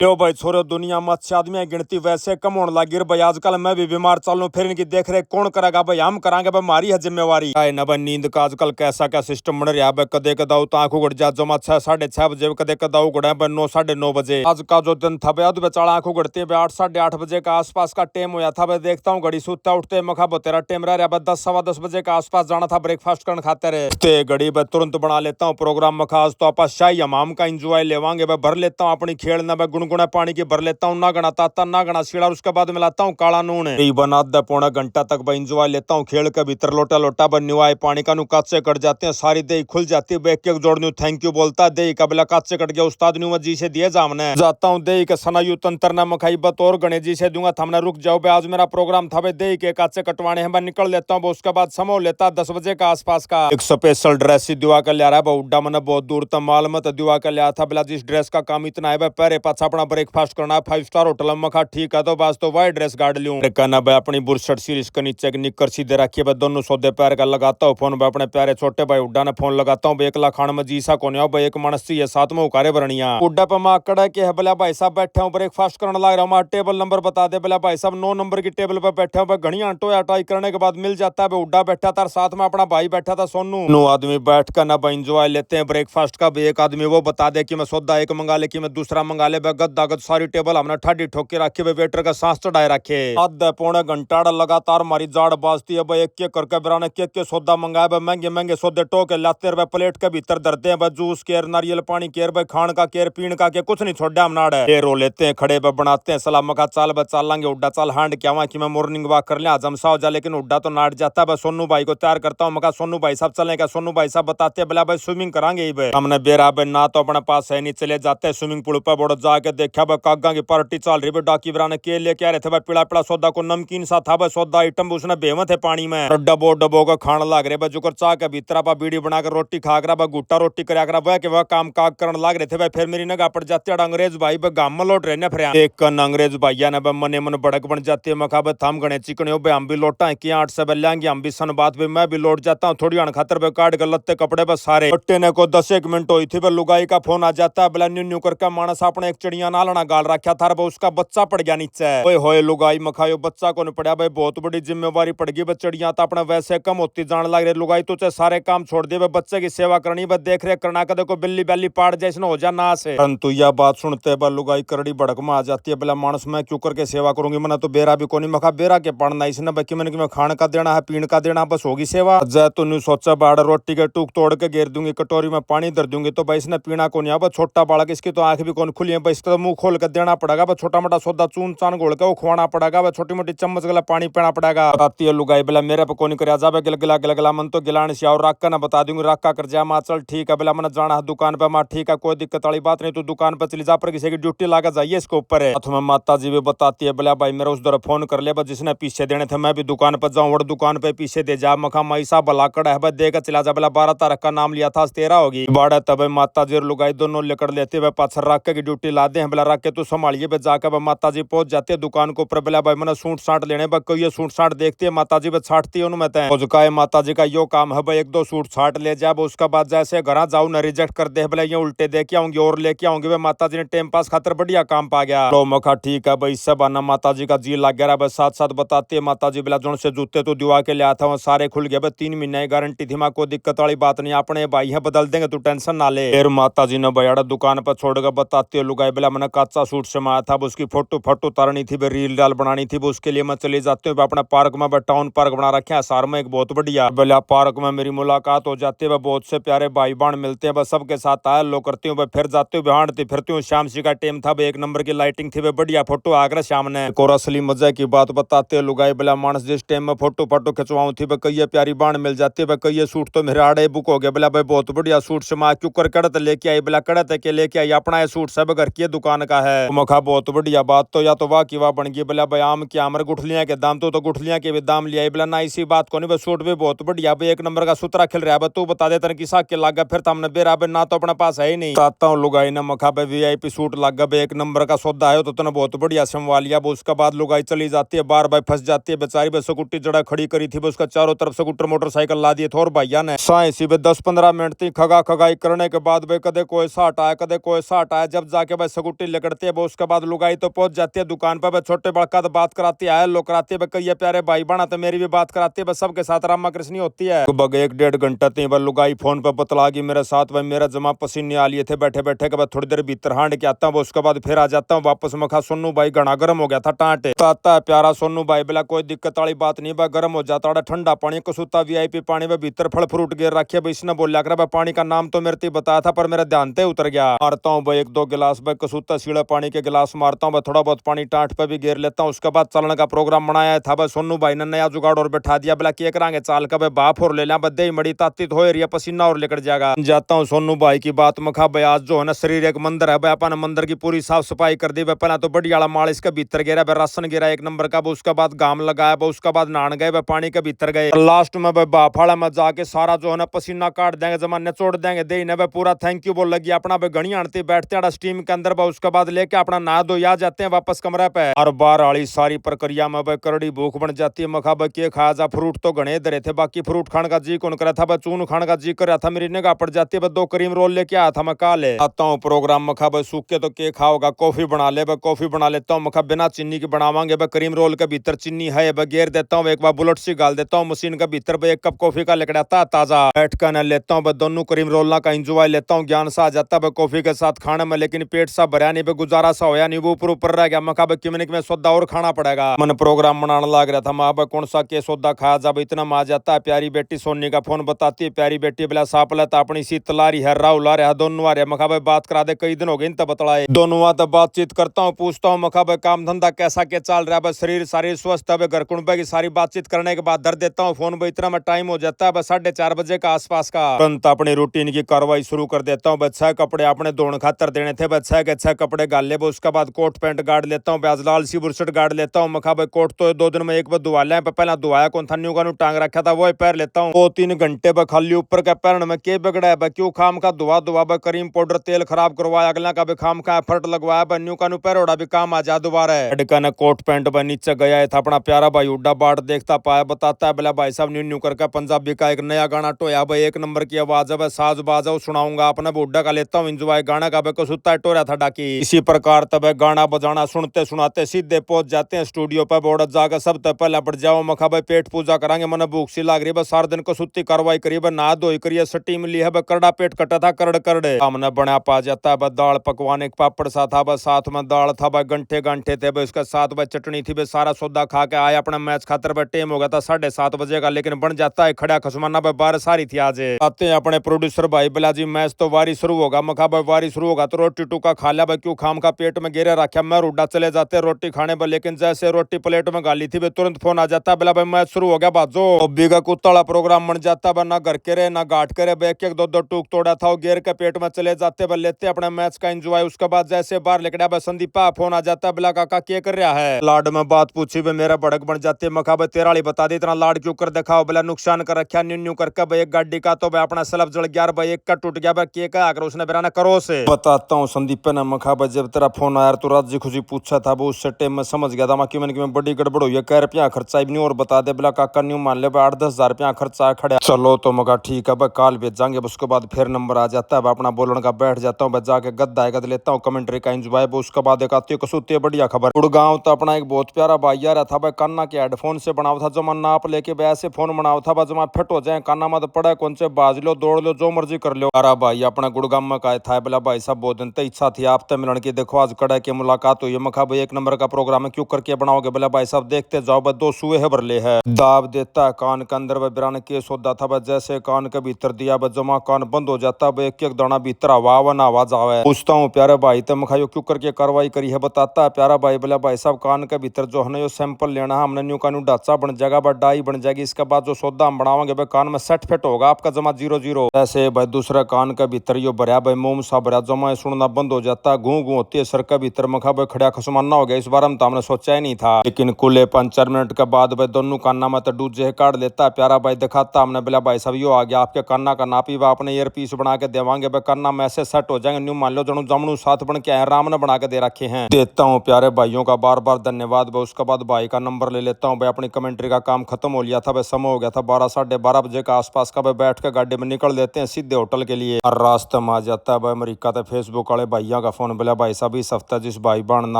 लो भाई छोरो, दुनिया में अच्छे आदमी की गिनती वैसे कम होने लगी भाई। आजकल मैं भी बीमार चल लूं, फिर इनकी देख रेख कौन करेगा भाई? हम करांगे भाई, हमारी है जिम्मेवारी। ना भाई नींद का आजकल कैसा क्या सिस्टम बन रहा है। कदे कदाऊ तो आंख उगड़ जा जमा 6 साढ़े 6 बजे, कदे कदाऊ उगड़े 9 साढ़े 9 बजे। आज का जो दिन था भाई, अध बेचारा आंख उगड़ते 8 साढ़े 8 बजे का आसपास का टाइम होया था भाई। देखता हूँ घड़ी सुता उठते मखा तेरा टाइम रह रहा 10 सवा 10 बजे का आसपास जाना था ब्रेकफास्ट करने खाते रहे घड़ी भाई तुरंत बना लेता हूँ प्रोग्राम मखा। आज तो आप शाही हमाम का इंजॉय लेवांगे भाई। भर लेता हूँ अपनी खेलना भाई, गुनगुना पानी की भर लेता हूँ, ना गणा ताता ना गणा सीड़ा, उसके बाद मिलाता हूँ काला नून। करीबन आधा पौना घंटा तक भाई इंजॉय लेता हूँ खेल के भीतर। लोटा लोटा बनवाए पानी का, नु काचे कट जाते हैं, सारी दही खुल जाती है। एक एक जोड़ न्यू थैंक यू बोलता दही का, बिला काचे कट गया उस्ताद न्यू जी से दिए जामने जाता हूँ। दही के सनायु तंत्र न मखाई बतौर गणेश जी से दूंगा थमने रुक जाओ भाई। आज मेरा प्रोग्राम था भाई, दही के काचे कटवाने हैं। मैं निकल लेता हूँ, उसके बाद समो लेता 10 बजे का आसपास का। एक स्पेशल ड्रेस ही दुआ कर लिया रहा है उड्डा मैंने बहुत दूर तक माल मत दुआ कर लिया था। बिला जिस ड्रेस का काम इतना है भाई, पहले पाछा अपना ब्रेकफास्ट करना है 5 स्टार होटल में खा, ठीक है तो बस तो वाइट ड्रेस गाड़ लूं। कहना भाई अपनी बुरशट सीरीज के नीचे एक निक्कर सीधे रखिए भाई, दोनों सौदे पैर का लगाता हूँ फोन भाई। अपने प्यारे छोटे भाई उड्डा ने फोन लगाता हूँ भाई। 1 लाख खान में जीसा को नहीं भाई, एक मानस चाहिए 7 में उकारे भरनिया। उड्डा पे माँ कड़ा के है बोला भाई साहब बैठे हूँ ब्रेकफास्ट करने लग रहा हूँ, टेबल नंबर बता दे। बोला भाई साहब 9 नंबर की टेबल पे बैठे हूँ भाई। घड़िया टोया टाई करने के बाद मिल जाता है। उड्डा बैठा था, साथ में अपना भाई बैठा था सोनू। 9 आदमी बैठ कर ना भाई इंजॉय लेते हैं ब्रेकफास्ट का। एक आदमी वो बता दे कि मैं सौदा एक मंगा ले कि मैं दूसरा मंगा ले। गद्दा गद सारी टेबल हमने ठाडी ठोक के रखी भाई, वेटर का सांस चढ़ाए रखे। आधा पौने घंटा लगातार मारी जाड़ बाजती है भाई। एक एक करके बिराने के सौदा मंगाए भाई। महंगे महंगे सौदे टोके लाते भाई, प्लेट के भीतर धरते हैं भाई। जूस केयर, नारियल पानी केयर भाई, खान का केयर, पीण का के कुछ नहीं छोड़ा हम नाड़ है। रो लेते हैं खड़े भाई, बनाते हैं सलाम का चाल भाई। चाल लांगे उड्डा चाल हांड क्या हुआ कि मैं मॉर्निंग वॉक कर लिया जमसा हो जा, लेकिन उड्डा तो नाट जाता है। सोनू भाई को तैयार करता हूँ, मका सोनू भाई साहब चले क्या? सोनू भाई साहब बताते बोला भाई स्विमिंग करांगे ही भाई। हमने बेरा भाई ना तो अपने पास है नहीं, चले जाते हैं स्विमिंग पूल पर। बोर्ड जाके देखा भाई कागा की पार्टी चल रही भाई। डाकी बराने के लेके आ रहे थे भाई, पीला पीला सौदा को नमकीन सा था भाई। सौदा आइटम उसने बेमे थे पानी में, डबो डबो का खान लाग रहे भाई। जुकर चाह के भीतर बा बीड़ी बनाकर रोटी खा कर भाई, गुट्टा रोटी करा कर भाई, वह काम काग करने लाग रहे थे भाई। फिर मेरी नगा पड़ जाती है अंग्रेज भाई गाम में लौट रहे ने। फिर एक कन अंग्रेज भाइया ने मने मन बड़क बन जाती है। मखा भाई थम गणे चिकने भाई, हम भी लौटा है कि 8 से बल्लेंगे हम भी सन बात भाई। मैं भी लौट जाता हूँ थोड़ी अण खातर भाई, काट कर लत्ते कपड़े बस सारे बट्टे ने को 10 मिनट हुई थी भाई। लुगाई का फोन आ जाता है बोला न्यू न्यू करके मानस अपने एक चिड़िया नालना गाल रखा था भाई, उसका बच्चा पड़ गया नीचे। ओए होए लुगाई मखायो बच्चा को नहीं पड़ा भाई, बहुत बड़ी जिम्मेवारी पड़ गई। चिड़िया तो अपने वैसे कम होती जान लग रही। लुगाई तो सारे काम छोड़ दिए, बच्चे की सेवा करनी, देख रेख करना। कदे को बिल्ली बैली पाड़ जाए हो जा ना से। परंतु यह बात सुनते बा लुगाई करड़ी भड़क में आ जाती है। बोला मानस मैं क्यों करके सेवा करूंगी, मैंने तो बेरा भी कोनी। मखा बेरा के पढ़ना इसने बाकी मैंने कि खाने का देना है, पीने का देना, बस होगी सेवा। जय तो न्यू सोचा बाड़ रोटी के टूक तोड़ के घेर दूंगी, कटोरी में पानी धर दूंगी, तो भाई इसने पीना को नहीं। अब छोटा बालक, इसकी तो आंख भी कौन खुली है भाई, इसका तो मुंह खोल कर देना पड़ेगा। छोटा मोटा सौदा चून चान घोल के वो खुआना पड़ेगा, छोटी मोटी चम्मच गला पानी पीना पड़ेगा। बताती है लुगाई बोला मेरे पे कौन कर जा गिलगिला गिलगिला मन तो गिलान से और रख ना बता दूंगी, रखा कर जा। माँ चल ठीक है बोला, मैंने जाना है दुकान पे। माँ ठीक है कोई दिक्कत वाली बात नहीं, तू दुकान पे चली जा, पर किसी की ड्यूटी लागा जाइए इसके ऊपर है। तुम्हें माता जी भी बताती है बोला भाई मेरा उस दर फोन कर ले, जिसने पीछे देने थे मैं भी दुकान पर जाऊँ, वो दुकान पे पीछे दे जा। मखा माई साहब भला कड़ा है देकर चला जा। बोला 12 तारीख का नाम लिया था 13 होगी बाड़ा। तब माता जी और लुगाई दोनों लेकर लेते हुए पाछर रख के ड्यूटी ला दे। बोला रख के तू संभालिए जाकर माता जी पहुंच जाते दुकान के ऊपर। बोला भाई मैंने सूट साट लेने कोई सूट साट देखती है माता जी छाटती है उनमें माता जी का यो काम है भाई, 1-2 सूट साट ले जा। उसके बाद जैसे घर जाऊ ना रिजेक्ट कर दे, बोला ये उल्टे दे के आऊंगी और लेके आऊंगी भाई। माता जी ने टाइम पास खातर बढ़िया काम पा गया। लो मखा ठीक है भाई, इससे बहाना माता जी का जी लग गया भाई। साथ साथ बताती है माता जी बोला जोन से जूते तो दिवा के लिया था वो सारे खुल गए भाई। 3 महीने की गारंटी थी, माँ कोई दिक्कत वाली बात नहीं, अपने भाई है बदल देंगे, तू टेंशन ना ले। फिर माता जी ने भैया दुकान पर छोड़कर बताती है लुगाई बोला मैंने कच्चा सूट समाया था, उसकी फोटो फोटो उतारनी थी, रील डाल बनानी थी, उसके लिए मैं चली जाती हूँ अपना पार्क में। टाउन पार्क बना रखे है सार में एक बहुत बढ़िया। बोला पार्क में मेरी मुलाकात हो जाती है, बहुत से प्यारे भाई बहन मिलते हैं, बस सबके साथ आया लो करती हूँ। फिर जाती हूँ हांडती फिरती हूँ। शाम सी का टाइम था, 1 नंबर की लाइटिंग थी, बढ़िया फोटो आकर शाम ने। और असली मजे की बात बताते हैं लुगाई बोला मानस जिस टाइम में फोटो फोटो खिंचवाऊं थी कई प्यारी बाण मिल जाती है, कई सूट तो मेरे आड़े बुक हो गया। बोला भाई बहुत बढ़िया सूट से माँ क्यों कर कड़त लेके आई। बोला कड़त के लेके आई, अपना ये सूट सब घर की दुकान का है। मखा बहुत बढ़िया बात तो या तो वाह की वाह बन गई। बोला भाई आम की आमर गुठलियां के दाम तो गुठलियां के भी दाम लिया। बोला ना इसी बात को नहीं, सूट भी बहुत बढ़िया भाई, 1 नंबर का सुतरा खिल रहा है। तू बता दे तेरे किसा के लागा, फिर हमने बेरा ना तो अपने पास है ही नहीं। चाहता हूँ लुगाई ने मखा भाई VIP सूट लागा भाई, 1 नंबर का सौदा है तो तने बहुत बढ़िया संभवा लिया। उसके बाद लुगाई चली जाती है बार भाई, फंस जाती है बेचारी भाई। स्कूटी जड़ा खड़ी करी थी उसका चारों तरफ स्कूटर मोटरसाइकिल ला दिए थे और भैया ने साइंसी भाई 10-15 मिनट थी खगा खगाई करने के बाद भाई कदे कोई साट आया कदे कोई साट आया, जब जाके भाई पुट्टी लगड़ती है। उसके बाद लुगाई तो पहुंच जाती है दुकान पर, छोटे बड़का तो बात कराती है, लो कराती है, कई प्यारे भाई बना तो मेरी भी बात कराती है, सबके साथ रामा कृष्ण होती है। लगभग 1-1.5 घंटा थी लुगाई फोन पर बतला गई मेरे साथ, भाई मेरा जमा पसीने आ लिए थे बैठे बैठे के बाद थोड़ी देर भीतर हांड के आता हूँ, उसके बाद फिर आ जाता हूँ वापस। मखा सोनू भाई घना गर्म हो गया था टांटे ताता प्यारा सोनू भाई, बोला कोई दिक्कत वाली बात नहीं भाई, गर्म हो जाता ठंडा पानी कसूता वीआईपी पानी में भीतर फल फ्रूट गिर रखे। इसने बोला कर पानी का नाम तो मेरे बताया था पर मेरा ध्यान ते उतर गया। मारता हूँ भाई 1-2 गिलास भाई कसूता सीढ़ा पानी के गिलास मारता हूँ, थोड़ा बहुत पानी टाट पे भी गिर लेता हूँ। उसके बाद चलने का प्रोग्राम बनाया था भाई सोनू भाई ने नया जुगाड़ और बैठा दिया, बोला के करांगे चाल का भाई बाप और ले लिया बदे ही मड़ी ताती तो हो रही है पसीना और लेकर जाएगा। जाता हूँ सोनू भाई की बात मखा भाई आज जो है ना शरीर एक मंदिर है भाई, अपन मंदिर की पूरी साफ सफाई कर दी भाई। पहला तो बढ़िया वाला माल इसके भीतर गिरा भाई, राशन गिरा 1 नंबर का, उसके बाद गाम लगाया भाई, उसके बाद नहान गए भाई पानी के भीतर गए, लास्ट में भाई बाफाड़ा में जाके सारा जो है ना पसीना काट देंगे जमा निचोड़ देंगे दे ने भाई पूरा थैंक यू बोल लगी अपना भाई घनी आनते बैठते स्टीम के अंदर भाई। उसके बाद लेके अपना नहा धो या जाते हैं वापस कमरे पे, और बार वाली सारी प्रक्रिया में भाई करड़ी भूख बन जाती है। मखा भाई के खाया जा, फ्रूट तो घने धरे थे, बाकी फ्रूट खाने का जी कौन करा था भाई, चून खाने का जी कर रहा था, मेरी निगाह पड़ जाती है भाई 2 क्रीम रोल लेके आया था मैं काले। आता हूँ प्रोग्राम मखा भाई सूखे तो के खाओगा, कॉफी बना ले भाई, कॉफी बना लेता हूँ मखा बिना चीनी की बनावांगे भाई, क्रीम रोल के भीतर चीनी है भाई, गेर देता हूँ एक बार बुलेट सी गाल देता हूँ मशीन के भीतर भाई, 1 कप कॉफी का लिकड़ाता ताजा बैठ कर न लेता हूँ भाई, दोनों क्रीम रोल का इंजॉय लेता हूँ, ज्ञान सा आ जाता है कॉफी के साथ खाने में, लेकिन पेट सा भरा नहीं भाई, गुजारा सा होया नहीं, वो ऊपर ऊपर रह गया। मखा भाई किमनिक में सौदा और खाना पड़ेगा, मन प्रोग्राम बनाने लग रहा था माँ भाई कौन सा के सौदा खाया जा भाई, इतना मा जाता है। प्यारी बेटी सोनी का फोन बताती है, प्यारी बेटी बोला साप लेता अपनी सी तलारी है राहुल आ रहा दोनों आ रहे। मखा भाई बात करा दे कई दिन हो गए इन तब बतलाए, दोनों तो बातचीत करता हूँ पूछता हूँ मखा भाई काम धंधा कैसा के चल रहा है, शरीर सारी स्वस्थ है, घर कुंबे की सारी बातचीत करने के बाद धर देता हूँ फोन भाई, इतना में टाइम हो जाता है 4:30 बजे का आसपास का, तुरंत अपनी रूटीन की कार्रवाई शुरू कर देता हूँ। 6 कपड़े अपने धोने खातर देने थे, 6 के 6 कपड़े गाल ले, उसके बाद कोट पैंट गाड़ लेता हूँ, आज लाल सी बुरशट गाड़ लेता हूँ। मखा भाई कोट तो 2 दिन में एक बार धुआ लिया, पहला धुआया कौन था न्यू का टांग रखा था वो पैर लेता हूँ, 2-3 घंटे पर खाली ऊपर का पैर में के बिगड़ा है क्यों खाम का धुआ करीम पाउडर तेल खराब करवाया, अगला का भी खाम का एफर्ट लगवाया न्यू का पैरोड़ा भी काम आ जा दोबारा है। कोट पैंट पर नीचे गया था अपना प्यारा भाई उड्डा बाट देखता पाया, बताता है बोला भाई साहब न्यू करके पंजाबी का एक नया गाना टोया भाई, 1 नंबर की आवाज है साज बाजा सुनाऊंगा अपना बुड्ढा का लेता हूँ इंजॉय, गाना का भाई कसुता टोरा था डाकी। इसी प्रकार तब गाना बजाना सुनते सुनाते सीधे पहुंच जाते हैं स्टूडियो पर, बोर्ड जाकर सब तक पहले पड़ जाओ। मखा भाई पेट पूजा करांगे, मन भूख सी लाग रही है, सारा दिन कसुती कार्रवाई करी नहा धोई करिए, सटी मिली है करड़ा पेट कटा था करड़ करड़े हमने बना पा जाता है दाल पकवान, एक पापड़ सा था साथ में दाल था भाई, घंटे घंटे थे भाई, उसके साथ भाई चटनी थी भाई, सारा सौदा खा के आया अपना मैच खातर भाई, टाइम हो गया था 7:30 बजे का, लेकिन बन जाता है खड़ा खसमाना भाई, बारिश सारी थी आज। आते हैं अपने प्रोड्यूसर भाई बिला जी मैच तो वारी शुरू होगा, मखा भाई वारी शुरू होगा तो रोटी टूका खा लिया भाई, क्यों खाम का पेट में गिरे रखा मैं रूडा चले जाते रोटी खाने पर, लेकिन जैसे रोटी प्लेट में गाली थी भाई तुरंत फोन आ जाता बिला भाई मैच शुरू हो गया बाजो, अभी का कुत्ता प्रोग्राम बन जाता भाई, ना घर के रहे ना घाट करे भाई, 1-1 2-2 टूक तोड़ा था गेर के पेट में चले जाते भाई, लेते अपने मैच का एंजॉय। उसके बाद जैसे बाहर लेकर भाई संदीपा फोन आ जाता बिला काका क्या कर रहा है, लाड में बात पूछी भाई मेरा भड़क बन जाते, मखा भाई तेरा वाली बता दे इतना लाड क्यों कर दिखाओ, बोला नुकसान कर रखा न्यू करके भाई, एक गाड़ी का तो भाई अपना सलब जल गया भाई, एक का टूट गया भाई, के का आकर उसने बेरा करो से बताता हूँ संदीप ने। मखा भाई जब तेरा फोन आया तो राजी खुशी पूछा था वो उस टाइम में समझ गया था मैं कि बड़ी गड़बड़ हुई है, कह रुपया खर्चा भी नहीं और बता दे बोला काका न्यू मान ले 8-10 हजार रुपया खर्चा खड़ा, चलो तो मगा ठीक है भाई काल भेजांगे। उसके बाद फिर नंबर आ जाता है अपना बोलने का, बैठ जाता हूँ जाके गद्दा गद लेता हूँ कमेंट्री का एंजॉय। उसके बाद एक आती है कसूती बढ़िया खबर, गुड़गांव तो अपना एक बहुत प्यारा भाई आ रहा था भाई, कान्ना के हेडफोन से बनावा था जमा नाप लेके भाई, ऐसे फोन बनावा था भाई जमा फिट हो जाए, कान्ना मत पड़ा कौन से बाज लो दौड़ लो जो मर्जी कर लो। अरे भाई अपना गुड़गांव में का था बोला भाई साहब बहुत दिन तो इच्छा थी आपसे मिलने की, देखो आज कड़ा की मुलाकात हुई है। मखा भाई 1 नंबर का प्रोग्राम है क्यों करके बनाओगे, बोला भाई साहब देखते जाओ भाई 2 सुए है भरले है, दाब देता है कान के अंदर भाई, बिरान केस होता था भाई, जैसे कान के भीतर दिया भाई जमा कान बंद हो जाता भाई, 1-1 दाना भीतर हवा ना आवाज आवे। पूछता हूँ प्यारे भाई तो मखा क्यों करके कार्रवाई करी है, बताता है प्यारा भाई बोला भाई साहब कान के भीतर जो है ना सैंपल लेना है हमने, न्यू का न्यू ढांचा बन जाएगा भाई, डाई बन जाएगी, इसके बाद जो सौदा हम बनावांगे भाई कान में सेट फिट होगा आपका जमा 0-0, ऐसे भाई दूसरा कान के भीतर यो भरया भाई मोम सा भरया जमा सुनना बंद हो जाता है, घू घू होती है सर के भीतर। मखा भाई खड़ा खसमाना हो गया, इस बार हम तो हमने सोचा ही नहीं था, लेकिन कुल 5-4 मिनट के बाद भाई दोनों कान्ना में तो दूजे काट लेता है प्यारा भाई, दिखाता हमने बोला भाई साहब यो आ गया आपके कान्ना का नापी वा अपने ईयर पीस बना के देवांगे भाई, कान्ना में ऐसे सेट हो जाएंगे न्यू मान लो जनू जमनू साथ बन के आए राम ने बना के दे रखे हैं। देता हूँ प्यारे भाइयों का बार बार धन्यवाद भाई। उसके बाद भाई का नंबर ले लेता हूँ भाई, अपनी कमेंट्री का काम खत्म हो लिया था भाई, समय हो गया था 12-12:30 बजे का आसपास का भाई, बैठ के गाड़ी में निकल देते हैं सीधे होटल के लिए, और रास्ते में आ जाता है भाई अमेरिका तो फेसबुक वाले भाइयों का फोन बोला भाई साहब इस हफ्ते जिस भाई बहन ने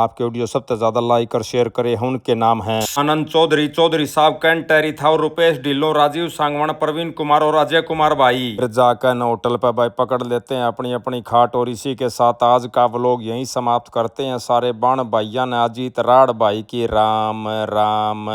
आपके वीडियो सबसे ज्यादा लाइक और शेयर करे हैं उनके नाम हैं आनंद चौधरी, चौधरी साहब, कैन टेरी था, रुपेश ढिल्लो, राजीव सांगवान, प्रवीण कुमार और अजय कुमार भाई। फिर जाकर होटल पर भाई पकड़ लेते हैं अपनी अपनी खाट और इसी के साथ आज का व्लॉग यहीं समाप्त करते हैं। सारे बाण भाइया ने अजीत राड़ भाई की राम राम।